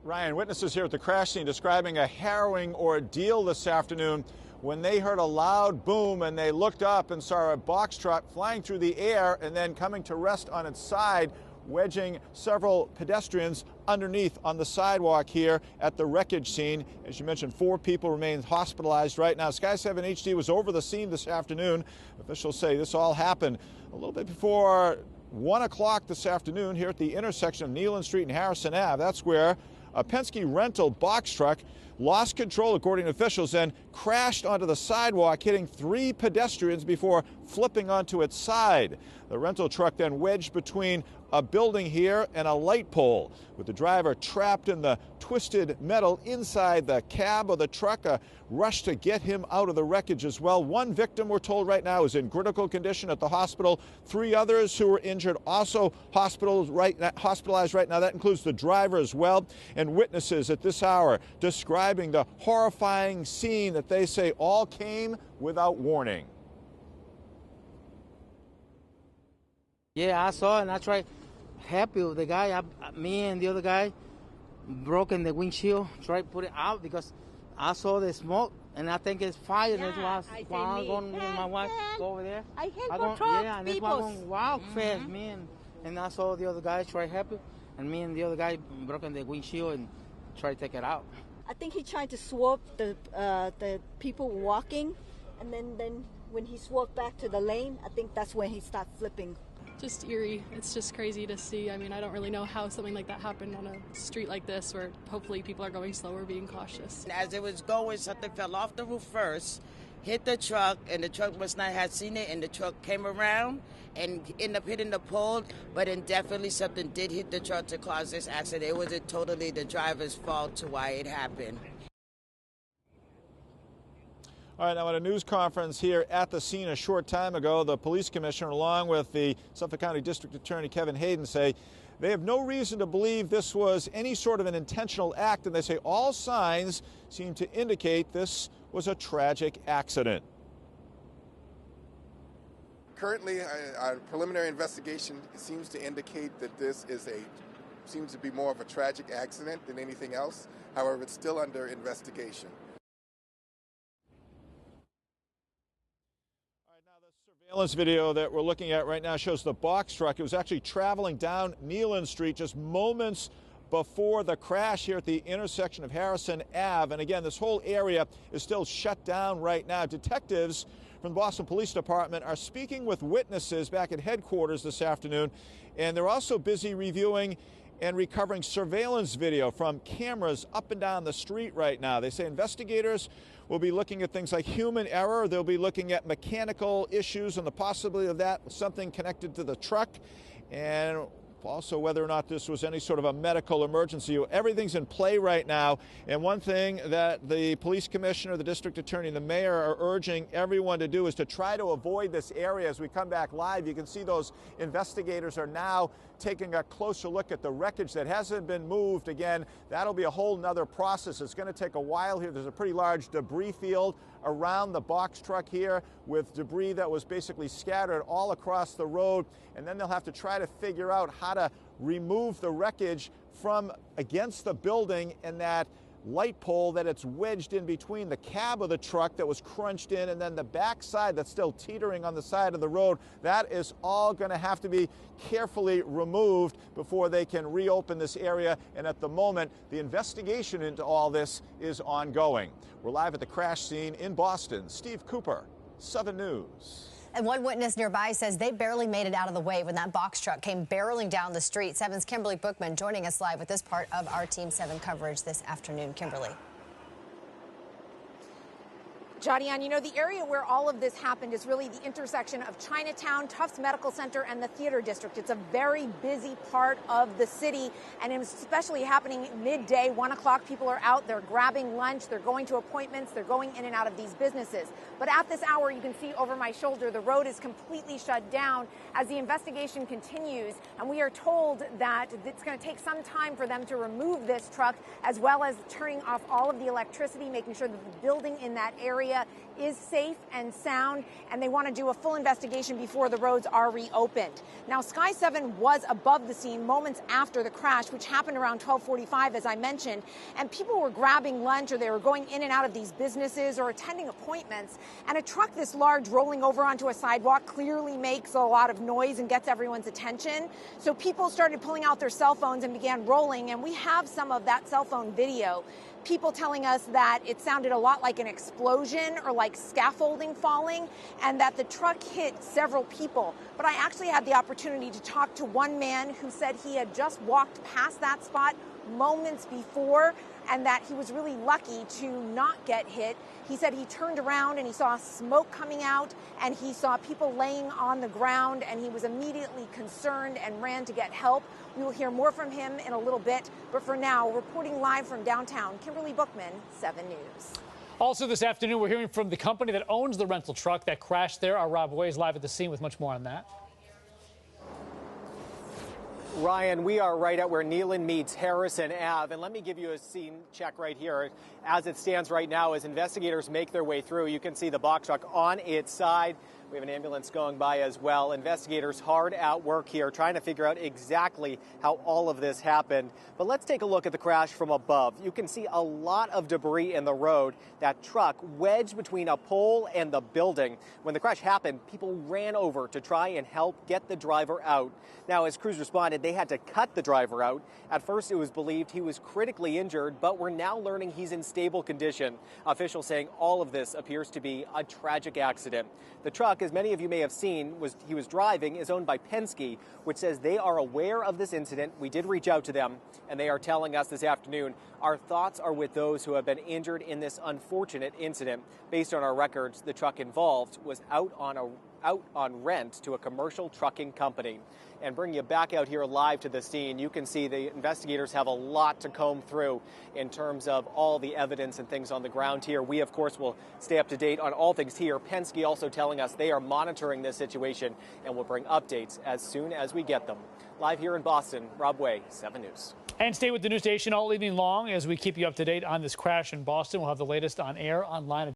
Ryan, witnesses here at the crash scene describing a harrowing ordeal this afternoon when they heard a loud boom and they looked up and saw a box truck flying through the air and then coming to rest on its side, wedging several pedestrians underneath on the sidewalk here at the wreckage scene. As you mentioned, 4 people remain hospitalized right now. Sky 7 HD was over the scene this afternoon. Officials say this all happened a little bit before 1 o'clock this afternoon here at the intersection of Neyland Street and Harrison Ave. That's where a Penske rental box truck lost control, according to officials, and crashed onto the sidewalk, hitting 3 pedestrians before flipping onto its side. The rental truck then wedged between a building here and a light pole, with the driver trapped in the twisted metal inside the cab of the truck. A rush to get him out of the wreckage as well. 1 victim, we're told right now, is in critical condition at the hospital. 3 others who were injured also hospitalized right now. That includes the driver as well. And witnesses at this hour describing the horrifying scene that they say all came without warning. Yeah, I saw it and I tried happy with the guy. Me and the other guy broken the windshield, tried to put it out because I saw the smoke and I think it's fire. Yeah, that's why I'm going with my wife go over there. I help control yeah, and that's why I'm going wow fast, man. And I saw the other guy try happy, and me and the other guy broken the windshield and tried to take it out. I think he tried to swap the people walking, and then when he swerved back to the lane, I think that's when he started flipping. Just eerie. It's just crazy to see. I mean, I don't really know how something like that happened on a street like this where hopefully people are going slower, being cautious. As it was going, something fell off the roof first, hit the truck, and the truck must not have seen it, and the truck came around and ended up hitting the pole, but then definitely something did hit the truck to cause this accident. It wasn't totally the driver's fault to why it happened. All right, now at a news conference here at the scene a short time ago, the police commissioner, along with the Suffolk County District Attorney Kevin Hayden, say they have no reason to believe this was any sort of an intentional act, and they say all signs seem to indicate this was a tragic accident. Currently, our preliminary investigation seems to indicate that this seems to be more of a tragic accident than anything else. However, it's still under investigation. Surveillance video that we're looking at right now shows the box truck. It was actually traveling down Neyland Street just moments before the crash here at the intersection of Harrison Ave. And again, this whole area is still shut down right now. Detectives from the Boston Police Department are speaking with witnesses back at headquarters this afternoon, and they're also busy reviewing and recovering surveillance video from cameras up and down the street right now. They say investigators will be looking at things like human error. They'll be looking at mechanical issues and the possibility of that, something connected to the truck, and also whether or not this was any sort of a medical emergency. Everything's in play right now. And one thing that the police commissioner, the district attorney, and the mayor are urging everyone to do is to try to avoid this area. As we come back live, you can see those investigators are now taking a closer look at the wreckage that hasn't been moved. Again, that'll be a whole nother process. It's going to take a while here. There's a pretty large debris field around the box truck here with debris that was basically scattered all across the road. And then they'll have to try to figure out how to remove the wreckage from against the building and that light pole that it's wedged in between the cab of the truck that was crunched in, and then the back side that's still teetering on the side of the road. That is all going to have to be carefully removed before they can reopen this area. And at the moment, the investigation into all this is ongoing. We're live at the crash scene in Boston. Steve Cooper, 7 News. And one witness nearby says they barely made it out of the way when that box truck came barreling down the street. 7's Kimberly Bookman joining us live with this part of our Team 7 coverage this afternoon. Kimberly. Jadian, you know, the area where all of this happened is really the intersection of Chinatown, Tufts Medical Center, and the Theater District. It's a very busy part of the city, and it's especially happening midday, 1 o'clock. People are out, they're grabbing lunch, they're going to appointments, they're going in and out of these businesses. But at this hour, you can see over my shoulder, the road is completely shut down as the investigation continues, and we are told that it's going to take some time for them to remove this truck, as well as turning off all of the electricity, making sure that the building in that area area is safe and sound, and they want to do a full investigation before the roads are reopened. Now, Sky 7 was above the scene moments after the crash, which happened around 12:45, as I mentioned, and people were grabbing lunch or they were going in and out of these businesses or attending appointments, and a truck this large rolling over onto a sidewalk clearly makes a lot of noise and gets everyone's attention. So people started pulling out their cell phones and began rolling, and we have some of that cell phone video. People telling us that it sounded a lot like an explosion or like scaffolding falling, and that the truck hit several people. But I actually had the opportunity to talk to one man who said he had just walked past that spot moments before and that he was really lucky to not get hit. He said he turned around and he saw smoke coming out and he saw people laying on the ground, and he was immediately concerned and ran to get help. We will hear more from him in a little bit, but for now, reporting live from downtown, Kimberly Bookman, 7 News. Also this afternoon, we're hearing from the company that owns the rental truck that crashed there. Our Rob Way is live at the scene with much more on that. Ryan, we are right at where Nealon meets Harrison Ave, and let me give you a scene check right here. As it stands right now, as investigators make their way through, you can see the box truck on its side. We have an ambulance going by as well. Investigators hard at work here trying to figure out exactly how all of this happened. But let's take a look at the crash from above. You can see a lot of debris in the road. That truck wedged between a pole and the building. When the crash happened, people ran over to try and help get the driver out. Now, as crews responded, they had to cut the driver out. At first, it was believed he was critically injured, but we're now learning he's in stable condition. Officials saying all of this appears to be a tragic accident. The truck, as many of you may have seen, he was driving, is owned by Penske, which says they are aware of this incident. We did reach out to them, and they are telling us this afternoon, our thoughts are with those who have been injured in this unfortunate incident. Based on our records, the truck involved was out on rent to a commercial trucking company. And bring you back out here live to the scene, you can see the investigators have a lot to comb through in terms of all the evidence and things on the ground here. We, of course, will stay up to date on all things here. Penske also telling us they are monitoring this situation and will bring updates as soon as we get them. Live here in Boston, Rob Way, 7 News. And stay with the news station all evening long as we keep you up to date on this crash in Boston. We'll have the latest on air, online.